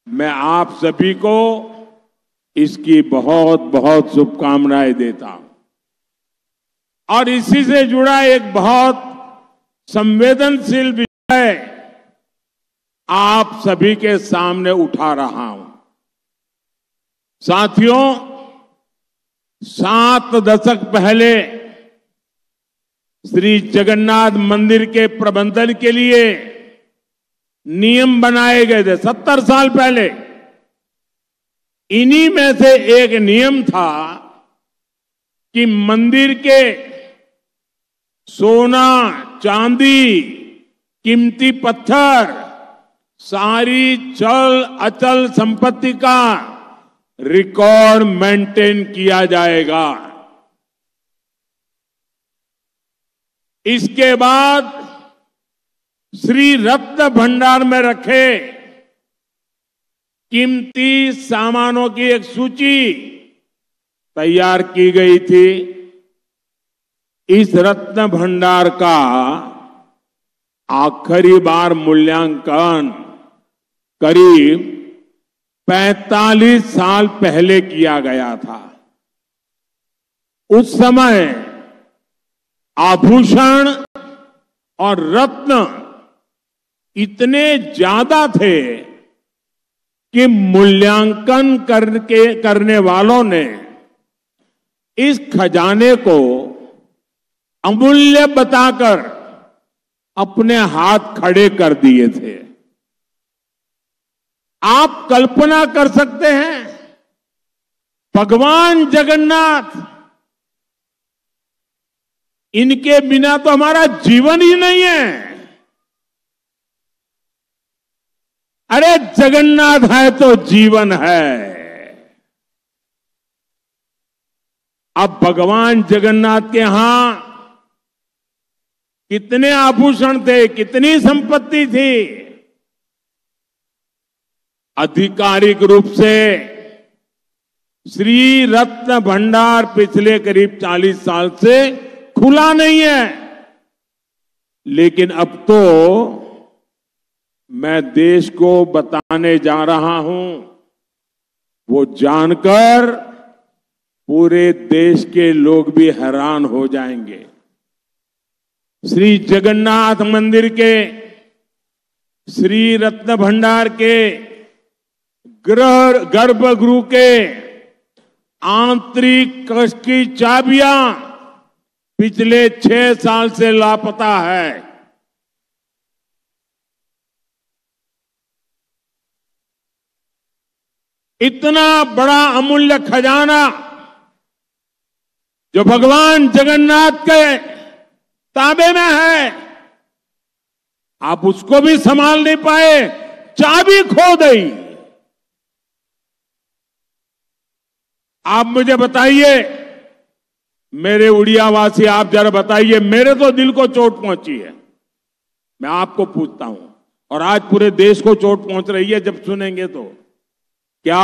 मैं आप सभी को इसकी बहुत बहुत शुभकामनाएं देता हूं। और इसी से जुड़ा एक बहुत संवेदनशील विषय आप सभी के सामने उठा रहा हूं। साथियों, 7 दशक पहले श्री जगन्नाथ मंदिर के प्रबंधन के लिए नियम बनाए गए थे। 70 साल पहले इन्हीं में से एक नियम था कि मंदिर के सोना, चांदी, कीमती पत्थर, सारी चल अचल संपत्ति का रिकॉर्ड मेंटेन किया जाएगा। इसके बाद श्री रत्न भंडार में रखे कीमती सामानों की एक सूची तैयार की गई थी। इस रत्न भंडार का आखिरी बार मूल्यांकन करीब 45 साल पहले किया गया था। उस समय आभूषण और रत्न इतने ज्यादा थे कि मूल्यांकन करने वालों ने इस खजाने को अमूल्य बताकर अपने हाथ खड़े कर दिए थे। आप कल्पना कर सकते हैं, भगवान जगन्नाथ, इनके बिना तो हमारा जीवन ही नहीं है। अरे जगन्नाथ है तो जीवन है। अब भगवान जगन्नाथ के यहां कितने आभूषण थे, कितनी संपत्ति थी। आधिकारिक रूप से श्री रत्न भंडार पिछले करीब 40 साल से खुला नहीं है। लेकिन अब तो मैं देश को बताने जा रहा हूं, वो जानकर पूरे देश के लोग भी हैरान हो जाएंगे। श्री जगन्नाथ मंदिर के श्री रत्न भंडार के गर्भगृह के आंतरिक कक्ष की चाबियां पिछले 6 साल से लापता है। इतना बड़ा अमूल्य खजाना जो भगवान जगन्नाथ के ताबे में है, आप उसको भी संभाल नहीं पाए, चाबी खो गई। आप मुझे बताइए, मेरे उड़ियावासी, आप जरा बताइए, मेरे तो दिल को चोट पहुंची है। मैं आपको पूछता हूं, और आज पूरे देश को चोट पहुंच रही है जब सुनेंगे तो, क्या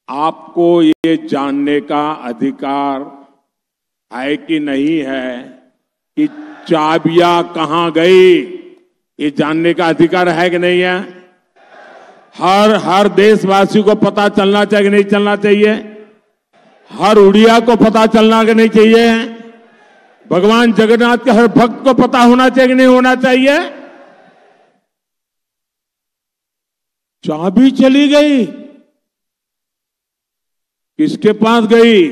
आपको ये जानने का अधिकार है कि नहीं है कि चाबियां कहां गई? ये जानने का अधिकार है कि नहीं है? हर देशवासी को पता चलना चाहिए कि नहीं चलना चाहिए? हर उड़िया को पता चलना कि नहीं चाहिए? भगवान जगन्नाथ के हर भक्त को पता होना चाहिए कि नहीं होना चाहिए? चाबी चली गई, किसके पास गई?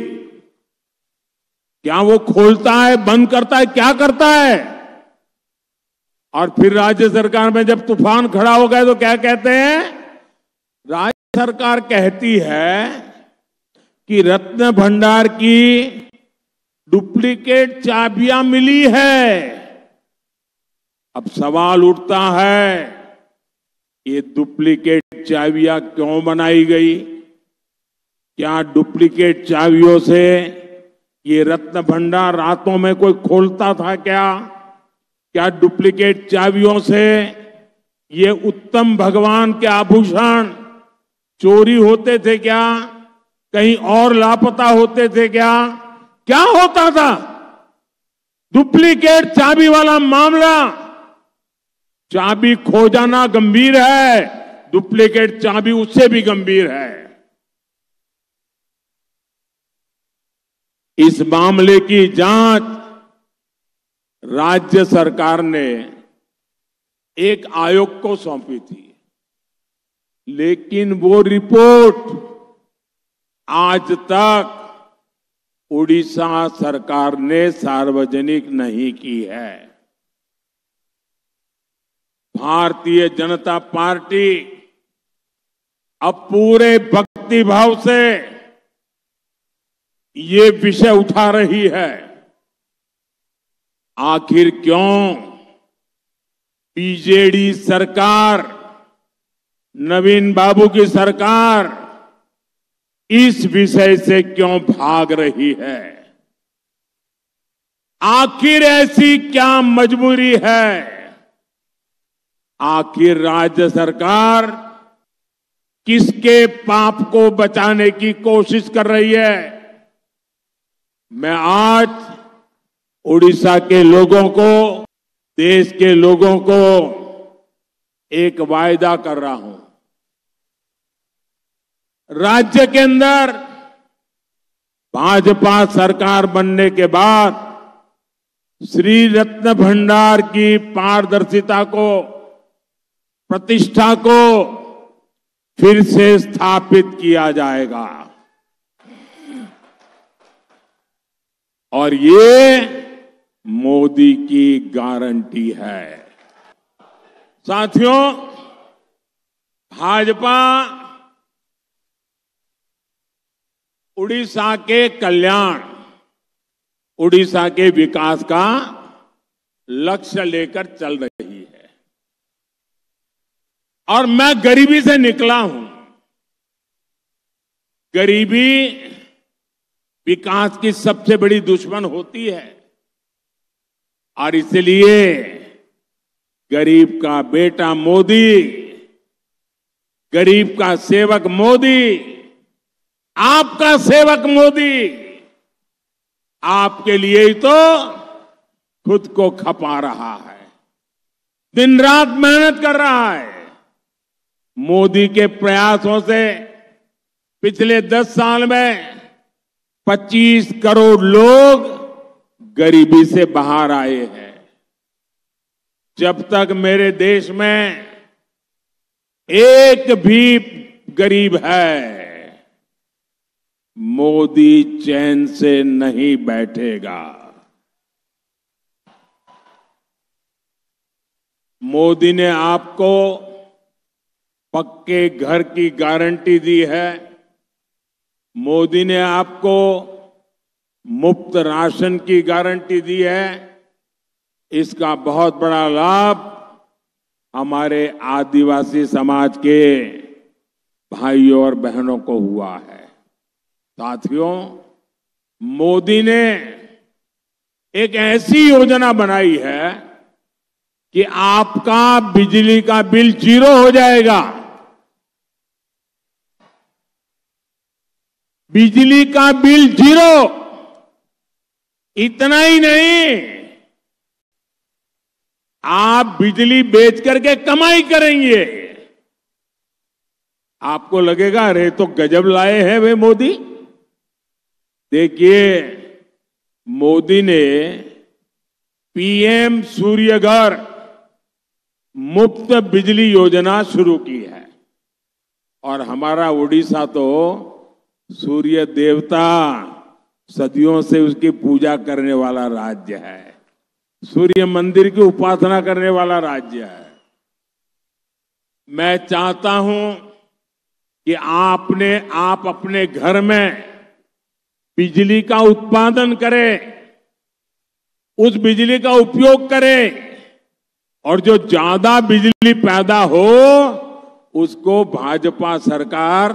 क्या वो खोलता है, बंद करता है, क्या करता है? और फिर राज्य सरकार में जब तूफान खड़ा हो गया तो क्या कहते हैं? राज्य सरकार कहती है कि रत्न भंडार की डुप्लीकेट चाबियां मिली है। अब सवाल उठता है, ये डुप्लीकेट चाबियां क्यों बनाई गई? क्या डुप्लीकेट चाबियों से ये रत्न भंडार रातों में कोई खोलता था क्या डुप्लीकेट चाबियों से ये उत्तम भगवान के आभूषण चोरी होते थे क्या? कहीं और लापता होते थे क्या होता था? डुप्लीकेट चाबी वाला मामला, चाबी खो जाना गंभीर है, डुप्लीकेट चाबी उससे भी गंभीर है। इस मामले की जांच राज्य सरकार ने एक आयोग को सौंपी थी, लेकिन वो रिपोर्ट आज तक उड़ीसा सरकार ने सार्वजनिक नहीं की है। भारतीय जनता पार्टी अब पूरे भक्तिभाव से ये विषय उठा रही है। आखिर क्यों बीजेडी सरकार, नवीन बाबू की सरकार इस विषय से क्यों भाग रही है? आखिर ऐसी क्या मजबूरी है? आखिर राज्य सरकार किसके पाप को बचाने की कोशिश कर रही है? मैं आज उड़ीसा के लोगों को, देश के लोगों को एक वायदा कर रहा हूं। राज्य के अंदर भाजपा सरकार बनने के बाद श्री रत्न भंडार की पारदर्शिता को, प्रतिष्ठा को फिर से स्थापित किया जाएगा। और ये मोदी की गारंटी है। साथियों, भाजपा उड़ीसा के कल्याण, उड़ीसा के विकास का लक्ष्य लेकर चल रही है। और मैं गरीबी से निकला हूं। गरीबी विकास की सबसे बड़ी दुश्मन होती है, और इसलिए गरीब का बेटा मोदी, गरीब का सेवक मोदी, आपका सेवक मोदी आपके लिए ही तो खुद को खपा रहा है, दिन रात मेहनत कर रहा है। मोदी के प्रयासों से पिछले 10 साल में 25 करोड़ लोग गरीबी से बाहर आए हैं। जब तक मेरे देश में एक भी गरीब है, मोदी चैन से नहीं बैठेगा। मोदी ने आपको पक्के घर की गारंटी दी है। मोदी ने आपको मुफ्त राशन की गारंटी दी है। इसका बहुत बड़ा लाभ हमारे आदिवासी समाज के भाइयों और बहनों को हुआ है। साथियों, मोदी ने एक ऐसी योजना बनाई है कि आपका बिजली का बिल 0 हो जाएगा। बिजली का बिल 0। इतना ही नहीं, आप बिजली बेच करके कमाई करेंगे। आपको लगेगा अरे तो गजब लाए हैं वे मोदी। देखिए, मोदी ने पीएम सूर्यघर मुफ्त बिजली योजना शुरू की है। और हमारा उड़ीसा तो सूर्य देवता, सदियों से उसकी पूजा करने वाला राज्य है। सूर्य मंदिर की उपासना करने वाला राज्य है। मैं चाहता हूं कि आप अपने घर में बिजली का उत्पादन करें, उस बिजली का उपयोग करें, और जो ज्यादा बिजली पैदा हो उसको भाजपा सरकार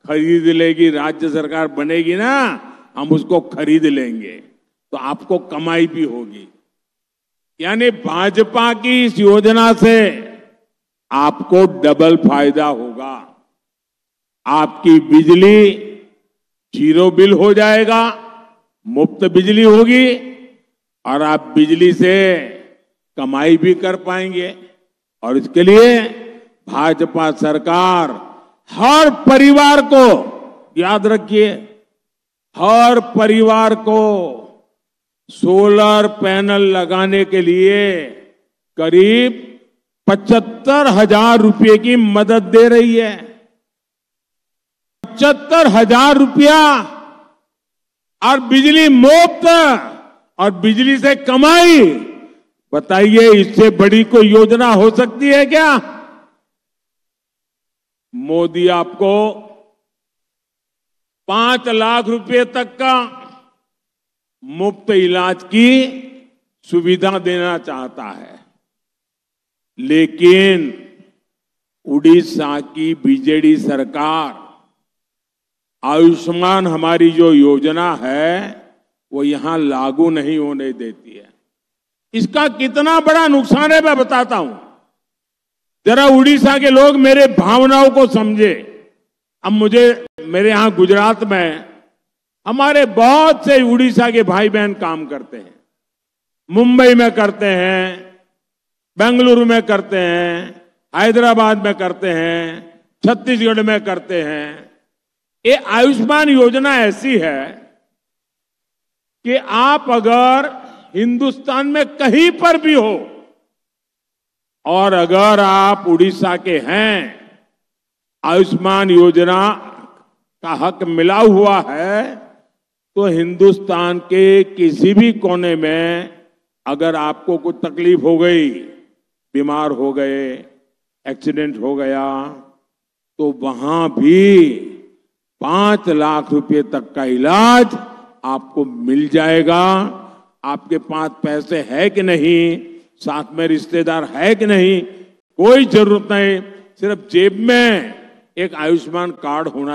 खरीद लेगी। राज्य सरकार बनेगी ना, हम उसको खरीद लेंगे, तो आपको कमाई भी होगी। यानी भाजपा की इस योजना से आपको डबल फायदा होगा। आपकी बिजली 0 बिल हो जाएगा, मुफ्त बिजली होगी, और आप बिजली से कमाई भी कर पाएंगे। और इसके लिए भाजपा सरकार हर परिवार को, याद रखिए, हर परिवार को सोलर पैनल लगाने के लिए करीब 75,000 रुपए की मदद दे रही है। 75,000 रुपया और बिजली मुफ्त और बिजली से कमाई। बताइए, इससे बड़ी कोई योजना हो सकती है क्या? मोदी आपको 5 लाख रुपए तक का मुफ्त इलाज की सुविधा देना चाहता है, लेकिन उड़ीसा की बीजेडी सरकार आयुष्मान हमारी जो योजना है वो यहां लागू नहीं होने देती है। इसका कितना बड़ा नुकसान है मैं बताता हूं। जरा उड़ीसा के लोग मेरे भावनाओं को समझे। अब मेरे यहां गुजरात में हमारे बहुत से उड़ीसा के भाई बहन काम करते हैं, मुंबई में करते हैं, बेंगलुरु में करते हैं, हैदराबाद में करते हैं, छत्तीसगढ़ में करते हैं। ये आयुष्मान योजना ऐसी है कि आप अगर हिंदुस्तान में कहीं पर भी हो और अगर आप उड़ीसा के हैं, आयुष्मान योजना का हक मिला हुआ है, तो हिंदुस्तान के किसी भी कोने में अगर आपको कुछ तकलीफ हो गई, बीमार हो गए, एक्सीडेंट हो गया, तो वहां भी 5 लाख रुपए तक का इलाज आपको मिल जाएगा। आपके पास पैसे है कि नहीं, साथ में रिश्तेदार है कि नहीं, कोई जरूरत नहीं, सिर्फ जेब में एक आयुष्मान कार्ड होना